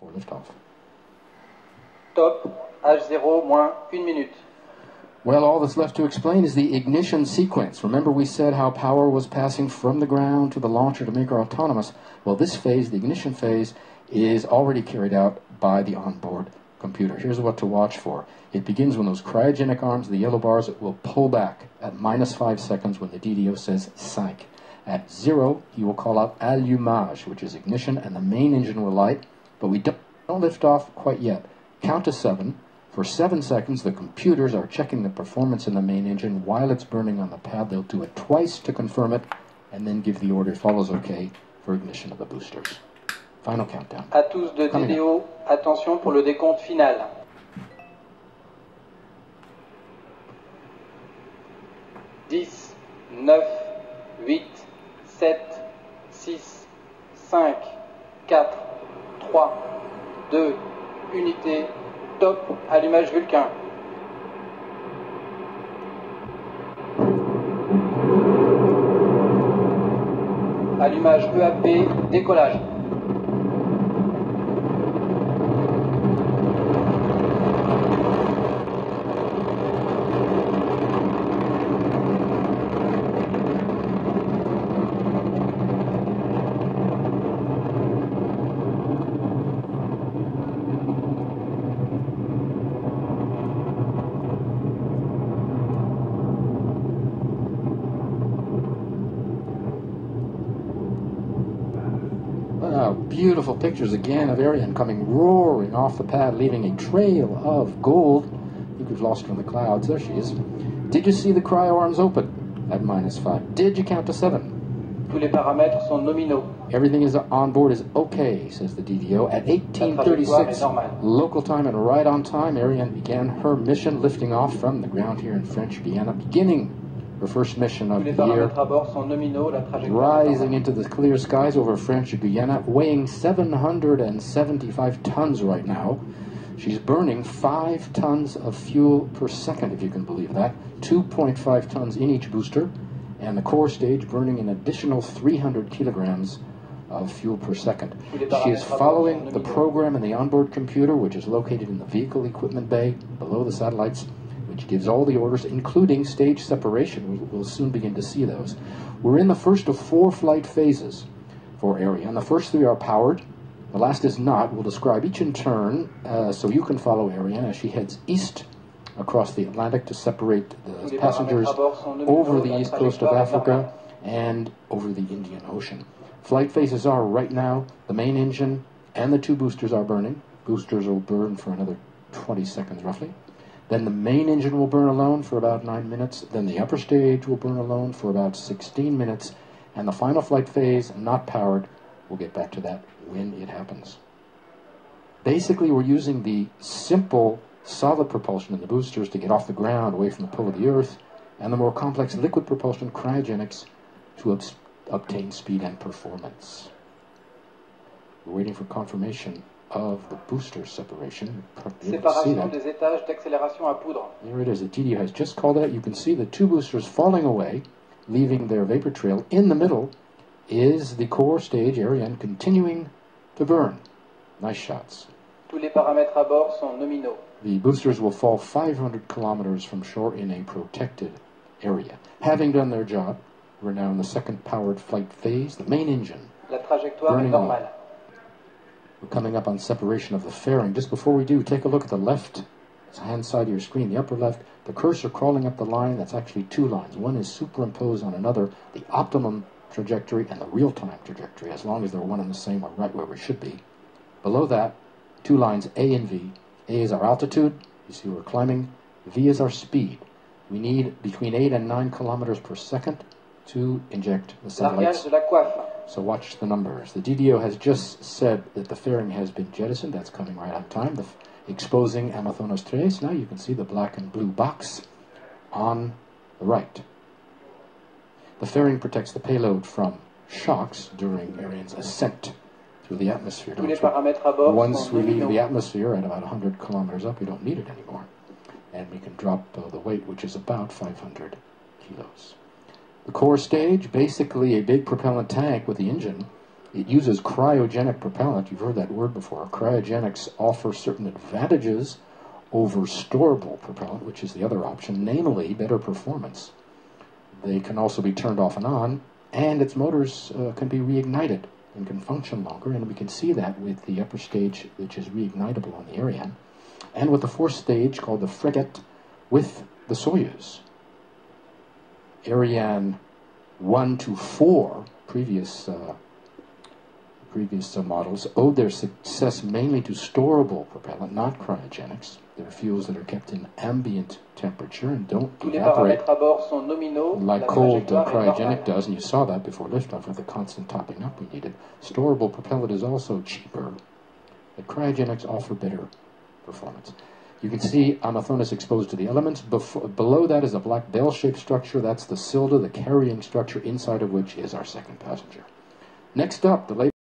for liftoff. Top, H0 moins 1 minute. Well, all that's left to explain is the ignition sequence. Remember we said how power was passing from the ground to the launcher to make her autonomous? Well, this phase, the ignition phase, is already carried out by the onboard computer. Here's what to watch for. It begins when those cryogenic arms, the yellow bars, will pull back at -5 seconds when the DDO says 5. At 0, he will call out allumage, which is ignition, and the main engine will light, but we don't lift off quite yet. Count to 7. For 7 seconds, the computers are checking the performance in the main engine while it's burning on the pad. They'll do it twice to confirm it, and then give the order, if all is okay, for ignition of the boosters. Final countdown. À tous de DDO, attention pour le décompte final. 10, 9, 8, 7, 6, 5, 4, 3, 2, unité, top, allumage Vulcain. Allumage EAP, décollage. Beautiful pictures again of Ariane coming roaring off the pad, leaving a trail of gold. I think we've lost her in the clouds. There she is. Did you see the cryo arms open at -5? Did you count to 7? Tous les paramètres sont nominaux. Everything is on board is okay, says the DDO. At 18:36 local time and right on time, Ariane began her mission, lifting off from the ground here in French Guiana, beginning her first mission of the year, rising into the clear skies over French Guiana, weighing 775 tons right now. She's burning 5 tons of fuel per second, if you can believe that, 2.5 tons in each booster, and the core stage burning an additional 300 kilograms of fuel per second. She is following the program in the onboard computer, which is located in the vehicle equipment bay below the satellites, which gives all the orders, including stage separation. We'll soon begin to see those. We're in the first of 4 flight phases for Ariane. The first 3 are powered. The last is not. We'll describe each in turn so you can follow Ariane as she heads east across the Atlantic to separate the passengers over the east coast of Africa and over the Indian Ocean. Flight phases are right now, the main engine and the 2 boosters are burning. Boosters will burn for another 20 seconds roughly. Then the main engine will burn alone for about 9 minutes. Then the upper stage will burn alone for about 16 minutes. And the final flight phase, not powered, we'll get back to that when it happens. Basically, we're using the simple solid propulsion in the boosters to get off the ground, away from the pull of the Earth, and the more complex liquid propulsion, cryogenics, to obtain speed and performance. We're waiting for confirmation of the booster separation. Séparation des étages d'accélération à poudre. There it is. The TDO has just called out. You can see the 2 boosters falling away, leaving their vapor trail. In the middle is the core stage, Ariane, continuing to burn. Nice shots. Tous les paramètres à bord sont nominaux. The boosters will fall 500 kilometers from shore in a protected area. Having done their job, we're now in the second powered flight phase. The main engine La trajectoire est burning normale. We're coming up on separation of the fairing. Just before we do, take a look at the left hand side of your screen, the upper left, the cursor crawling up the line. That's actually 2 lines. One is superimposed on another, the optimum trajectory and the real-time trajectory, as long as they're one and the same, or right where we should be. Below that, 2 lines, A and V. A is our altitude. You see we're climbing. V is our speed. We need between 8 and 9 kilometers per second to inject the satellites. Largage de la coiffe. So watch the numbers. The DDO has just said that the fairing has been jettisoned. That's coming right on time. Exposing Amazonas 3. Now you can see the black and blue box on the right. The fairing protects the payload from shocks during Ariane's ascent through the atmosphere. Once we leave the atmosphere at about 100 kilometers up, we don't need it anymore. And we can drop the weight, which is about 500 kilos. The core stage, basically a big propellant tank with the engine It uses cryogenic propellant. You've heard that word before. Cryogenics offer certain advantages over storable propellant, which is the other option, namely better performance. They can also be turned off and its motors can be reignited and can function longer, and we can see that with the upper stage, which is reignitable on the Ariane, and with the fourth stage called the frigate with the Soyuz. Ariane 1 to 4, previous models, owed their success mainly to storable propellant, not cryogenics. They're fuels that are kept in ambient temperature and don't evaporate like cold cryogenic does, and you saw that before liftoff with the constant topping up we needed. Storable propellant is also cheaper, but cryogenics offer better performance. You can see Amazonas exposed to the elements. Below that is a black bell-shaped structure. That's the Silda, the carrying structure, inside of which is our second passenger. Next up, the